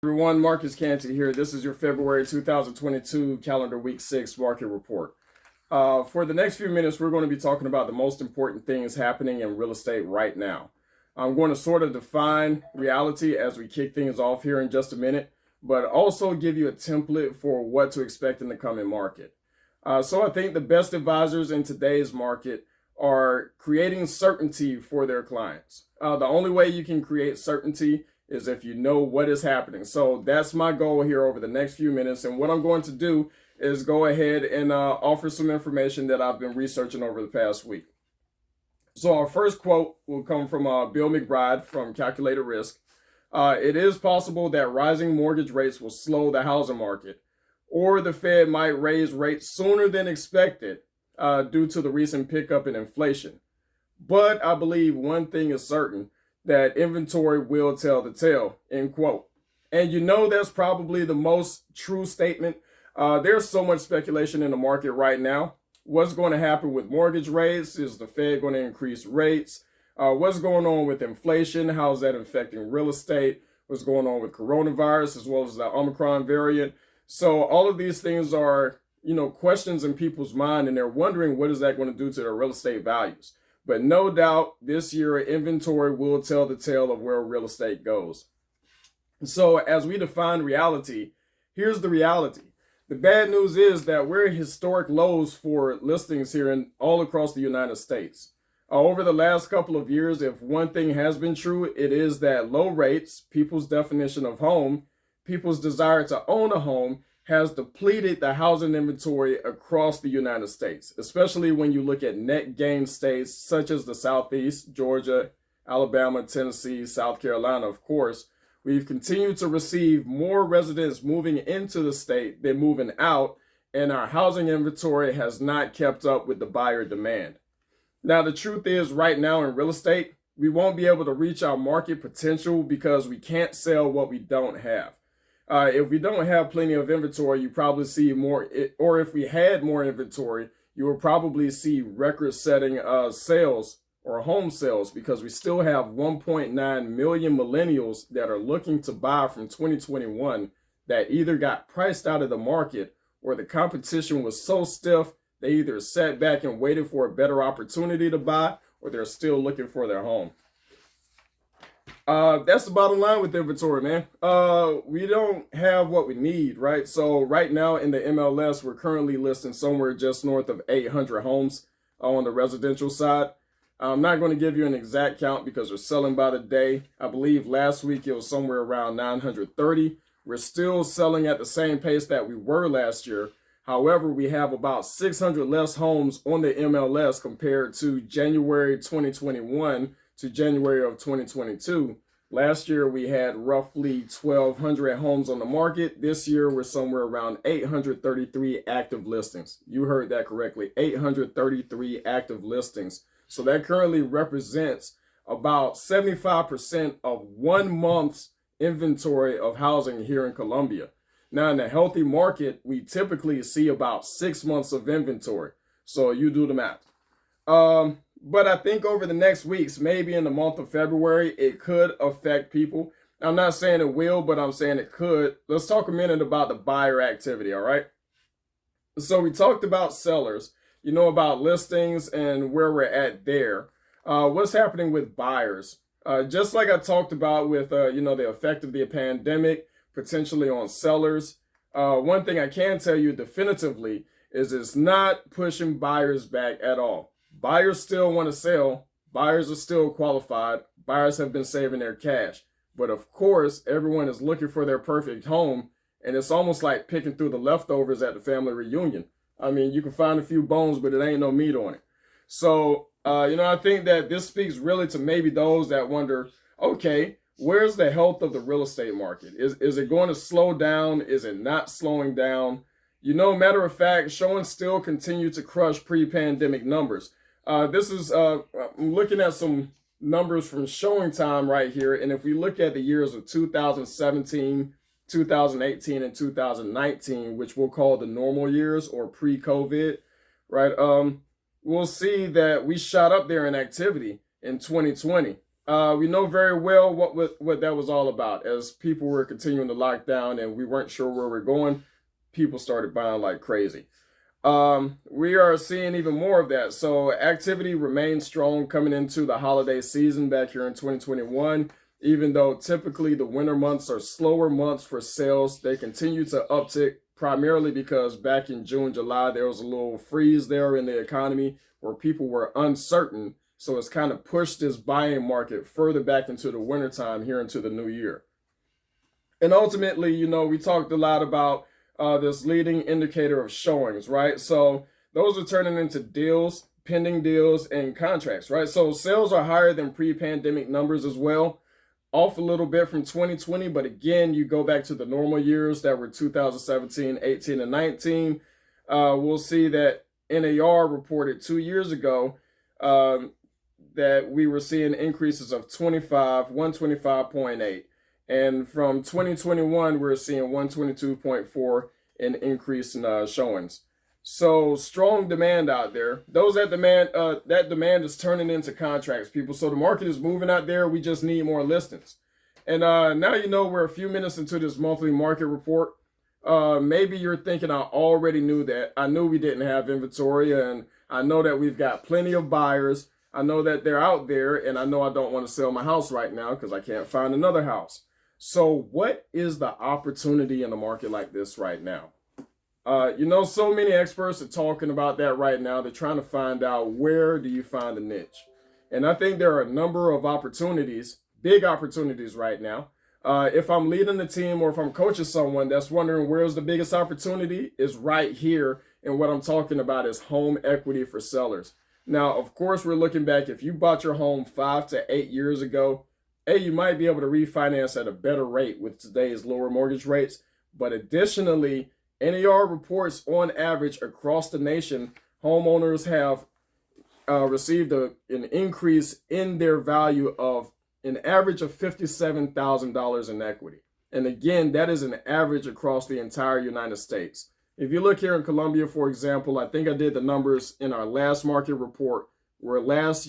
Everyone, Marcus Canty here. This is your February 2022 calendar week 6 market report. For the next few minutes, we're going to be talking about the most important things happening in real estate right now. I'm going to sort of define reality as we kick things off here in just a minute, but also give you a template for what to expect in the coming market. So I think the best advisors in today's market are creating certainty for their clients. The only way you can create certainty is if you know what is happening. So that's my goal here over the next few minutes. And what I'm going to do is go ahead and offer some information that I've been researching over the past week. So our first quote will come from Bill McBride from Calculated Risk. It is possible that rising mortgage rates will slow the housing market, or the Fed might raise rates sooner than expected due to the recent pickup in inflation. But I believe one thing is certain, that inventory will tell the tale, end quote. And you know that's probably the most true statement. There's so much speculation in the market right now. What's going to happen with mortgage rates? Is the Fed going to increase rates? What's going on with inflation? How's that affecting real estate? What's going on with coronavirus as well as the Omicron variant? So all of these things are, questions in people's mind, and they're wondering what is that going to do to their real estate values. But no doubt this year, inventory will tell the tale of where real estate goes. So as we define reality, here's the reality. The bad news is that we're at historic lows for listings here in all across the United States. Over the last couple of years, if one thing has been true, it is that low rates, people's definition of home, people's desire to own a home, has depleted the housing inventory across the United States, especially when you look at net gain states such as the Southeast, Georgia, Alabama, Tennessee, South Carolina, of course. We've continued to receive more residents moving into the state than moving out, and our housing inventory has not kept up with the buyer demand. Now, the truth is right now in real estate, we won't be able to reach our market potential because we can't sell what we don't have. If we don't have plenty of inventory, you probably see more, or if we had more inventory, you will probably see record-setting sales or home sales, because we still have 1.9 million millennials that are looking to buy from 2021 that either got priced out of the market or the competition was so stiff they either sat back and waited for a better opportunity to buy, or they're still looking for their home. That's the bottom line with inventory, man. We don't have what we need, right? So right now in the MLS, we're currently listing somewhere just north of 800 homes on the residential side. I'm not going to give you an exact count because they're selling by the day. I believe last week it was somewhere around 930. We're still selling at the same pace that we were last year. However, we have about 600 less homes on the MLS compared to January 2021 to January of 2022. Last year, we had roughly 1,200 homes on the market. This year, we're somewhere around 833 active listings. You heard that correctly, 833 active listings. So that currently represents about 75% of 1 month's inventory of housing here in Columbia. Now, in a healthy market, we typically see about 6 months of inventory. So you do the math. But I think over the next weeks, maybe in the month of February, it could affect people. I'm not saying it will, but I'm saying it could. Let's talk a minute about the buyer activity, all right? So we talked about sellers, about listings and where we're at there. What's happening with buyers? Just like I talked about with, the effect of the pandemic, potentially on sellers. One thing I can tell you definitively is it's not pushing buyers back at all. Buyers still want to sell. Buyers are still qualified. Buyers have been saving their cash. But of course, everyone is looking for their perfect home. And it's almost like picking through the leftovers at the family reunion. I mean, you can find a few bones, but it ain't no meat on it. So, I think that this speaks really to maybe those that wonder, okay, where's the health of the real estate market? Is it going to slow down? Is it not slowing down? Matter of fact, showings still continue to crush pre-pandemic numbers. I'm looking at some numbers from showing time right here. And if we look at the years of 2017, 2018, and 2019, which we'll call the normal years or pre-COVID, right? We'll see that we shot up there in activity in 2020. We know very well what that was all about. As people were continuing to lock down and we weren't sure where we're going, people started buying like crazy. We are seeing even more of that. So activity remains strong coming into the holiday season back here in 2021. Even though typically the winter months are slower months for sales, they continue to uptick primarily because back in June, July, there was a little freeze there in the economy where people were uncertain. So it's kind of pushed this buying market further back into the wintertime here into the new year. And ultimately, we talked a lot about this leading indicator of showings, right? So those are turning into deals, pending deals, and contracts, right? So sales are higher than pre-pandemic numbers as well, off a little bit from 2020, but again, you go back to the normal years that were 2017, 18, and 19. We'll see that NAR reported 2 years ago that we were seeing increases of 125.8. And from 2021, we're seeing 122.4 an increase in showings. So strong demand out there. That demand is turning into contracts, people. So the market is moving out there. We just need more listings. And now we're a few minutes into this monthly market report. Maybe you're thinking I already knew that. I knew we didn't have inventory, and I know that we've got plenty of buyers. I know that they're out there, and I know I don't want to sell my house right now because I can't find another house. So what is the opportunity in a market like this right now? So many experts are talking about that right now. They're trying to find out, where do you find a niche? And I think there are a number of opportunities, big opportunities right now. If I'm leading the team or if I'm coaching someone that's wondering where's the biggest opportunity, is right here. And what I'm talking about is home equity for sellers. Now, of course, we're looking back. If you bought your home 5 to 8 years ago, you might be able to refinance at a better rate with today's lower mortgage rates. But additionally, NAR reports on average across the nation, homeowners have received an increase in their value of an average of $57,000 in equity. And again, that is an average across the entire United States. If you look here in Columbia, for example, I think I did the numbers in our last market report, where last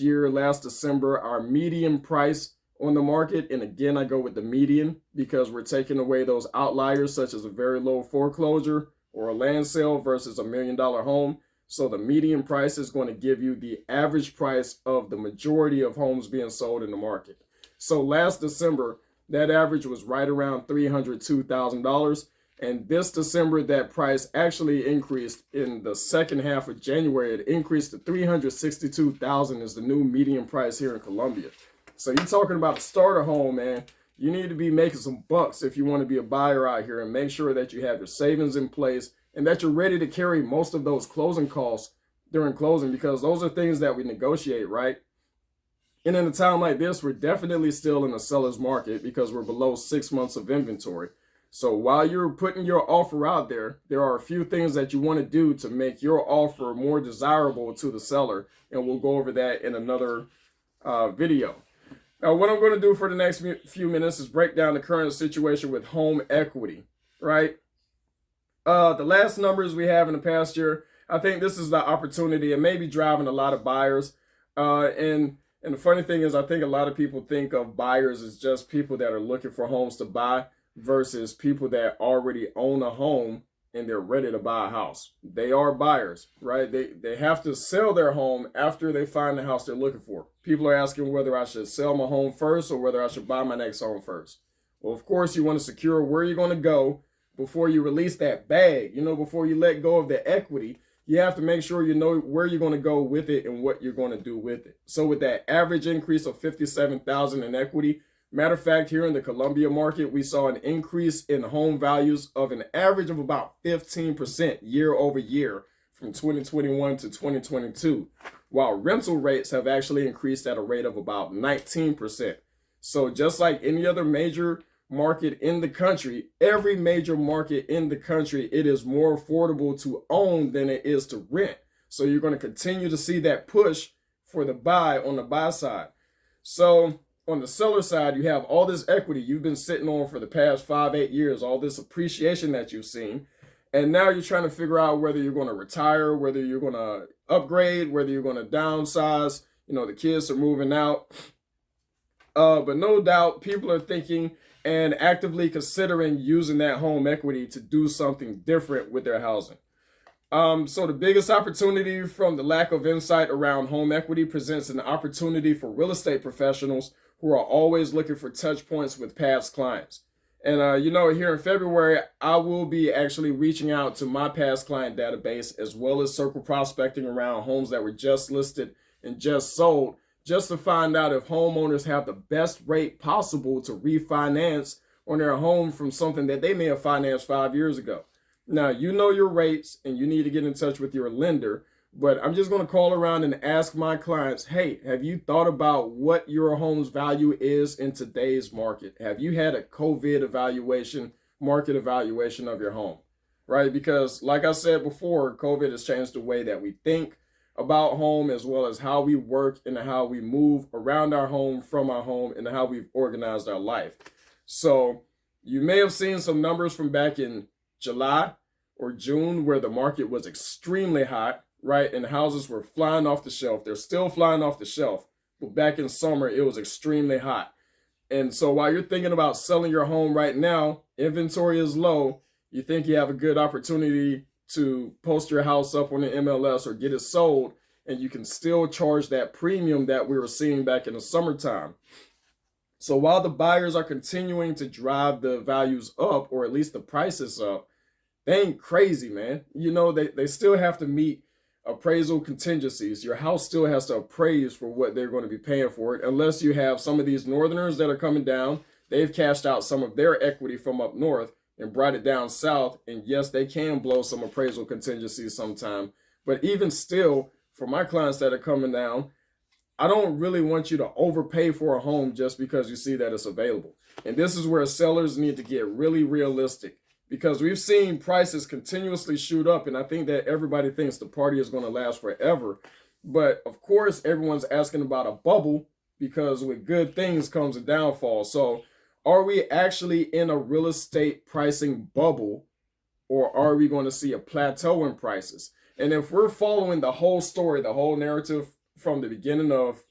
December, our median price on the market, and again, I go with the median because we're taking away those outliers such as a very low foreclosure or a land sale versus $1 million home. So the median price is going to give you the average price of the majority of homes being sold in the market. So last December, that average was right around $302,000. And this December, that price actually increased. In the second half of January, it increased to $362,000 is the new median price here in Columbia. So you're talking about a starter home, man. You need to be making some bucks if you want to be a buyer out here, and make sure that you have your savings in place and that you're ready to carry most of those closing costs during closing, because those are things that we negotiate, right? And in a time like this, we're definitely still in a seller's market because we're below 6 months of inventory. So while you're putting your offer out there, there are a few things that you want to do to make your offer more desirable to the seller. And we'll go over that in another video. Now, what I'm going to do for the next few minutes is break down the current situation with home equity, right? The last numbers we have in the past year, I think this is the opportunity and maybe driving a lot of buyers. And the funny thing is, I think a lot of people think of buyers as just people that are looking for homes to buy versus people that already own a home and they're ready to buy a house. They are buyers, right? They have to sell their home after they find the house they're looking for. People are asking whether I should sell my home first or whether I should buy my next home first. Well, of course, you want to secure where you're going to go before you release that bag. Before you let go of the equity, you have to make sure you know where you're going to go with it and what you're going to do with it. So with that average increase of $57,000 in equity, matter of fact, here in the Columbia market, we saw an increase in home values of an average of about 15% year over year from 2021 to 2022, while rental rates have actually increased at a rate of about 19%. So just like any other major market in the country, every major market in the country, it is more affordable to own than it is to rent. So you're going to continue to see that push for the buy on the buy side. So on the seller side, you have all this equity you've been sitting on for the past 5-8 years, all this appreciation that you've seen. And now you're trying to figure out whether you're going to retire, whether you're going to upgrade, whether you're going to downsize. The kids are moving out. But no doubt people are thinking and actively considering using that home equity to do something different with their housing. So the biggest opportunity from the lack of insight around home equity presents an opportunity for real estate professionals who are always looking for touch points with past clients. And here in February, I will be actually reaching out to my past client database as well as circle prospecting around homes that were just listed and just sold, just to find out if homeowners have the best rate possible to refinance on their home from something that they may have financed 5 years ago. Now, you know your rates and you need to get in touch with your lender, but I'm just going to call around and ask my clients, hey, have you thought about what your home's value is in today's market? Have you had a COVID evaluation, market evaluation of your home, right? Because like I said before, COVID has changed the way that we think about home as well as how we work and how we move around our home, from our home, and how we've organized our life. So you may have seen some numbers from back in July or June where the market was extremely hot, right? And houses were flying off the shelf. They're still flying off the shelf. But back in summer, it was extremely hot. And so while you're thinking about selling your home right now, inventory is low. You think you have a good opportunity to post your house up on the MLS or get it sold, and you can still charge that premium that we were seeing back in the summertime. So while the buyers are continuing to drive the values up, or at least the prices up, they ain't crazy, man. They still have to meet appraisal contingencies. Your house still has to appraise for what they're going to be paying for it, unless you have some of these northerners that are coming down. They've cashed out some of their equity from up north and brought it down south. And yes, they can blow some appraisal contingencies sometime. But even still, for my clients that are coming down, I don't really want you to overpay for a home just because you see that it's available. And this is where sellers need to get really realistic, because we've seen prices continuously shoot up. And I think that everybody thinks the party is going to last forever. But of course, everyone's asking about a bubble, because with good things comes a downfall. So are we actually in a real estate pricing bubble, or are we going to see a plateau in prices? And if we're following the whole story, the whole narrative from the beginning of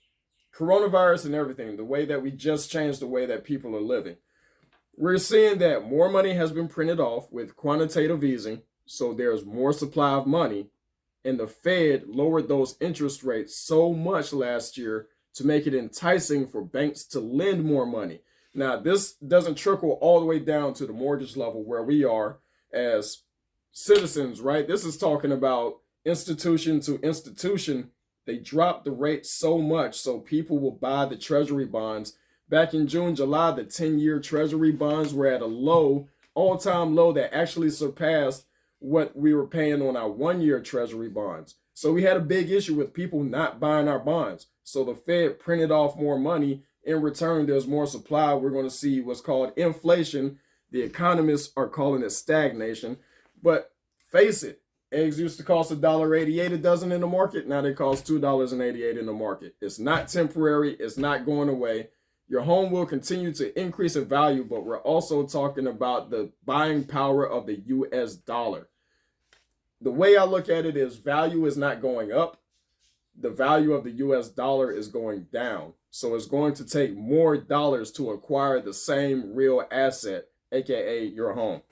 coronavirus and everything, the way that we just changed the way that people are living, we're seeing that more money has been printed off with quantitative easing. So there's more supply of money, and the Fed lowered those interest rates so much last year to make it enticing for banks to lend more money. Now, this doesn't trickle all the way down to the mortgage level where we are as citizens, right? This is talking about institution to institution. They dropped the rate so much so people will buy the treasury bonds. Back in June, July, the 10-year treasury bonds were at a low, all-time low that actually surpassed what we were paying on our 1-year treasury bonds. So we had a big issue with people not buying our bonds. So the Fed printed off more money. In return, there's more supply. We're going to see what's called inflation. The economists are calling it stagnation. But face it, eggs used to cost $1.88 a dozen in the market. Now they cost $2.88 in the market. It's not temporary. It's not going away. Your home will continue to increase in value, but we're also talking about the buying power of the US dollar. The way I look at it is value is not going up. The value of the US dollar is going down. So it's going to take more dollars to acquire the same real asset, aka your home.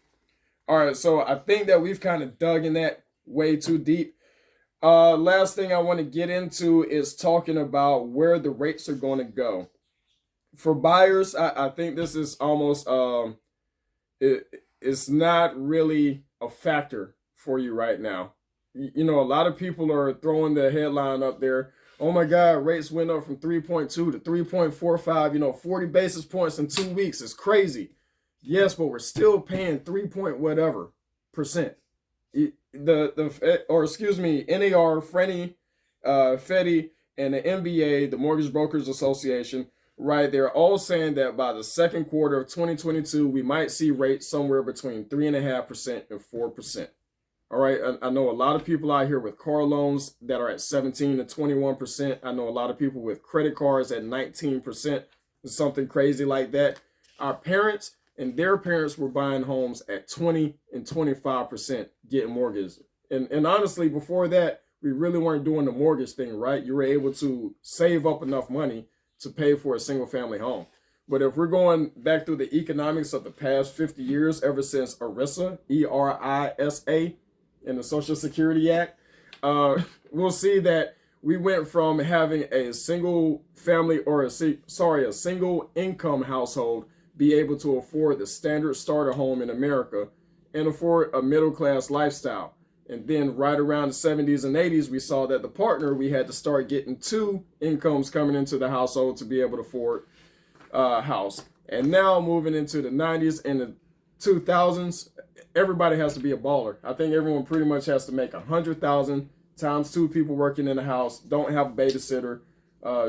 All right, so I think that we've kind of dug in that way too deep. Last thing I want to get into is talking about where the rates are going to go. For buyers, I think this is almost, it's not really a factor for you right now. A lot of people are throwing the headline up there. Oh my God, rates went up from 3.2 to 3.45, 40 basis points in 2 weeks. It's crazy. Yes, but we're still paying 3 point whatever percent. NAR, Freddie, and the NBA, the Mortgage Brokers Association, right? They're all saying that by the second quarter of 2022, we might see rates somewhere between 3.5% and 4%. All right. I know a lot of people out here with car loans that are at 17 to 21%. I know a lot of people with credit cards at 19%, something crazy like that. Our parents and their parents were buying homes at 20 and 25% getting mortgages. And honestly, before that, we really weren't doing the mortgage thing, right? You were able to save up enough money to pay for a single family home. But if we're going back through the economics of the past 50 years, ever since ERISA, ERISA, in the Social Security Act, we'll see that we went from having a single family or a single income household be able to afford the standard starter home in America and afford a middle class lifestyle. And then right around the 70s and 80s, we saw that the partner, we had to start getting two incomes coming into the household to be able to afford a house. And now moving into the 90s and the 2000s, everybody has to be a baller. I think everyone pretty much has to make 100,000 times two people working in the house, don't have a babysitter,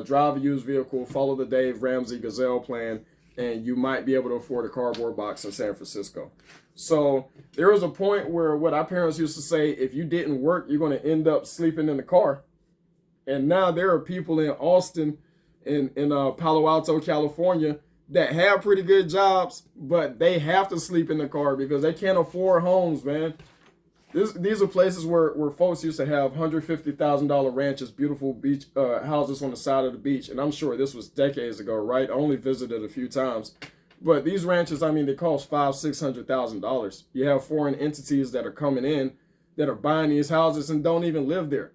drive a used vehicle, follow the Dave Ramsey Gazelle plan, and you might be able to afford a cardboard box in San Francisco. So there was a point where what our parents used to say, if you didn't work, you're going to end up sleeping in the car. And now there are people in Austin, in Palo Alto, California, that have pretty good jobs, but they have to sleep in the car because they can't afford homes, man. These are places where folks used to have $150,000 ranches, beautiful beach houses on the side of the beach. And I'm sure this was decades ago, right? I only visited a few times. But these ranches, I mean, they cost $500,000-$600,000. You have foreign entities that are coming in that are buying these houses and don't even live there.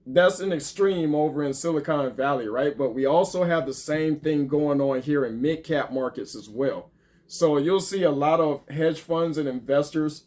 That's an extreme over in Silicon Valley, right? But we also have the same thing going on here in mid-cap markets as well. So you'll see a lot of hedge funds and investors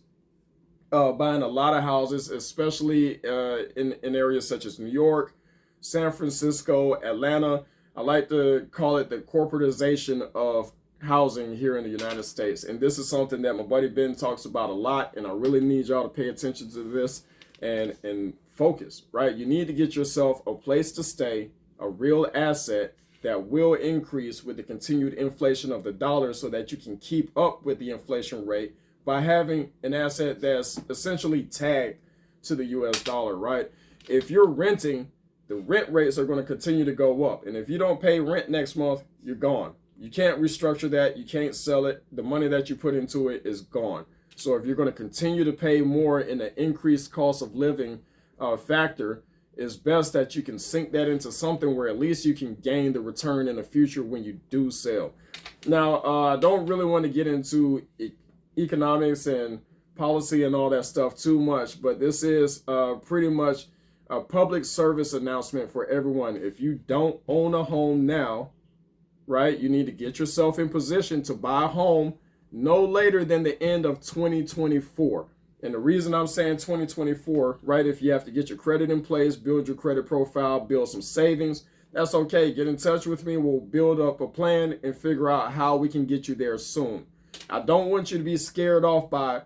buying a lot of houses, especially in areas such as New York, San Francisco, Atlanta. I like to call it the corporatization of housing here in the United States. And this is something that my buddy Ben talks about a lot, and I really need y'all to pay attention to this and focus, right? You need to get yourself a place to stay, a real asset that will increase with the continued inflation of the dollar so that you can keep up with the inflation rate by having an asset that's essentially tagged to the US dollar, right? If you're renting, the rent rates are going to continue to go up. And if you don't pay rent next month, you're gone. You can't restructure that. You can't sell it. The money that you put into it is gone. So if you're going to continue to pay more in an increased cost of living factor, it's best that you can sink that into something where at least you can gain the return in the future when you do sell. Now, I don't really want to get into economics and policy and all that stuff too much, but this is pretty much a public service announcement for everyone. If you don't own a home now, right, you need to get yourself in position to buy a home no later than the end of 2024. And the reason I'm saying 2024, right, if you have to get your credit in place, build your credit profile, build some savings, that's okay. Get in touch with me. We'll build up a plan and figure out how we can get you there soon. I don't want you to be scared off by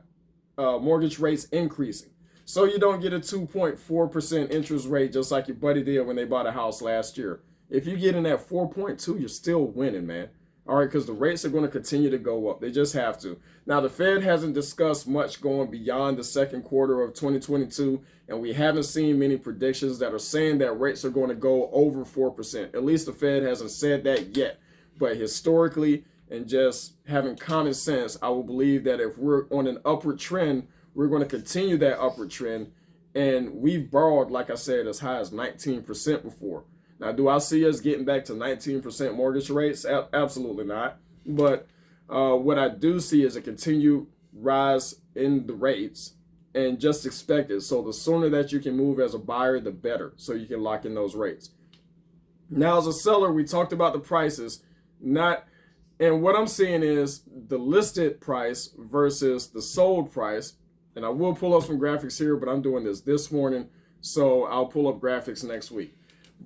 mortgage rates increasing. So you don't get a 2.4% interest rate just like your buddy did when they bought a house last year. If you get in at 4.2, you're still winning, man. All right, because the rates are going to continue to go up. They just have to. Now, the Fed hasn't discussed much going beyond the second quarter of 2022, and we haven't seen many predictions that are saying that rates are going to go over 4%. At least the Fed hasn't said that yet. But historically, and just having common sense, I will believe that if we're on an upward trend, we're going to continue that upward trend. And we've borrowed, like I said, as high as 19% before. Now, do I see us getting back to 19% mortgage rates? Absolutely not. But what I do see is a continued rise in the rates, and just expect it. So the sooner that you can move as a buyer, the better, so you can lock in those rates. Now, as a seller, we talked about the prices, and what I'm seeing is the listed price versus the sold price. And I will pull up some graphics here, but I'm doing this morning, so I'll pull up graphics next week.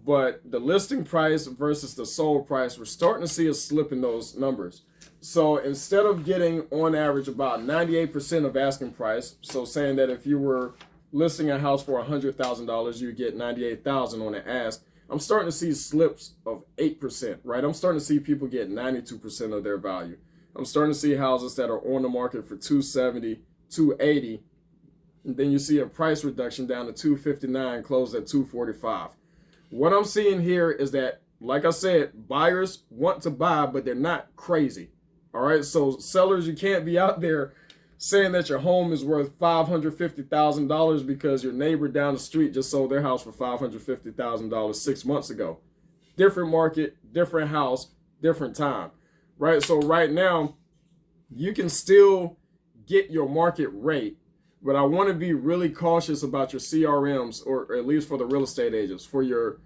But the listing price versus the sold price, we're starting to see a slip in those numbers. So instead of getting on average about 98% of asking price, so saying that if you were listing a house for $100,000, you get $98,000 on the ask, I'm starting to see slips of 8%, right? I'm starting to see people get 92% of their value. I'm starting to see houses that are on the market for $270,000, $280,000, and then you see a price reduction down to $259,000, closed at $245,000. What I'm seeing here is that, like I said, buyers want to buy, but they're not crazy. All right, so sellers, you can't be out there saying that your home is worth $550,000 because your neighbor down the street just sold their house for $550,000 6 months ago. different market, different house, different time, right? So right now, you can still get your market rate, but I want to be really cautious about your CRMs, or at least for the real estate agents, for your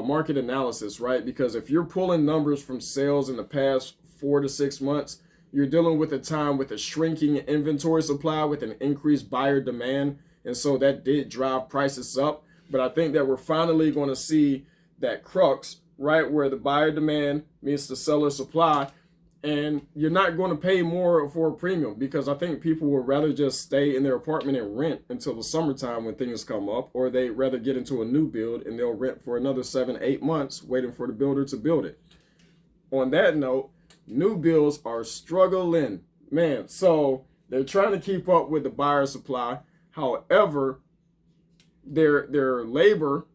market analysis, right? Because if you're pulling numbers from sales in the past 4 to 6 months, you're dealing with a time with a shrinking inventory supply with an increased buyer demand. And so that did drive prices up. But I think that we're finally going to see that crux, right, where the buyer demand meets the seller supply. And you're not going to pay more for a premium, because I think people would rather just stay in their apartment and rent until the summertime when things come up, or they rather get into a new build and they'll rent for another 7, 8 months waiting for the builder to build it. On that note, new builds are struggling, man. So they're trying to keep up with the buyer supply. However, their labor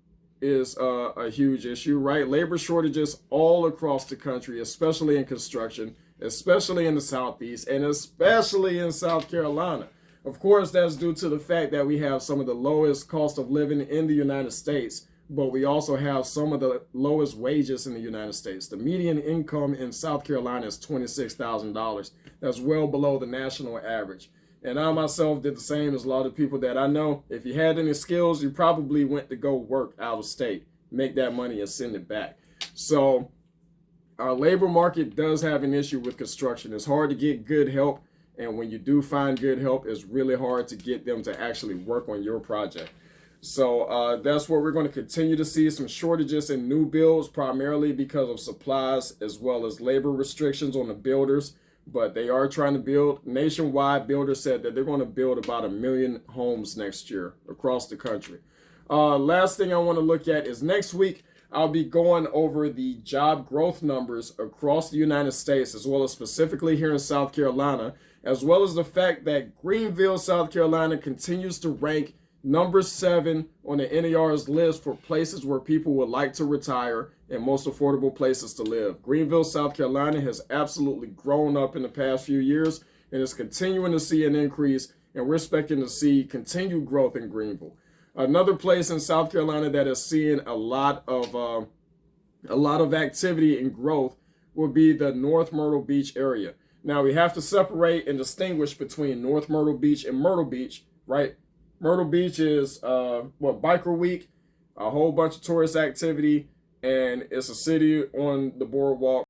is a huge issue, right? Labor shortages all across the country, especially in construction, especially in the Southeast, and especially in South Carolina. Of course, that's due to the fact that we have some of the lowest cost of living in the United States, but we also have some of the lowest wages in the United States. The median income in South Carolina is $26,000. That's well below the national average. And I myself did the same as a lot of people that I know. If you had any skills, you probably went to go work out of state, make that money and send it back. So our labor market does have an issue with construction. It's hard to get good help. And when you do find good help, it's really hard to get them to actually work on your project. So that's where we're going to continue to see some shortages in new builds, primarily because of supplies as well as labor restrictions on the builders. But they are trying to build nationwide. Builders said that they're going to build about 1 million homes next year across the country. Last thing I want to look at is next week, I'll be going over the job growth numbers across the United States, as well as specifically here in South Carolina, as well as the fact that Greenville, South Carolina continues to rank number 7 on the NAR's list for places where people would like to retire and most affordable places to live. Greenville, South Carolina has absolutely grown up in the past few years and is continuing to see an increase, and we're expecting to see continued growth in Greenville. Another place in South Carolina that is seeing a lot of activity and growth will be the North Myrtle Beach area. Now we have to separate and distinguish between North Myrtle Beach and Myrtle Beach, right? Myrtle Beach is Biker Week, a whole bunch of tourist activity, and it's a city on the boardwalk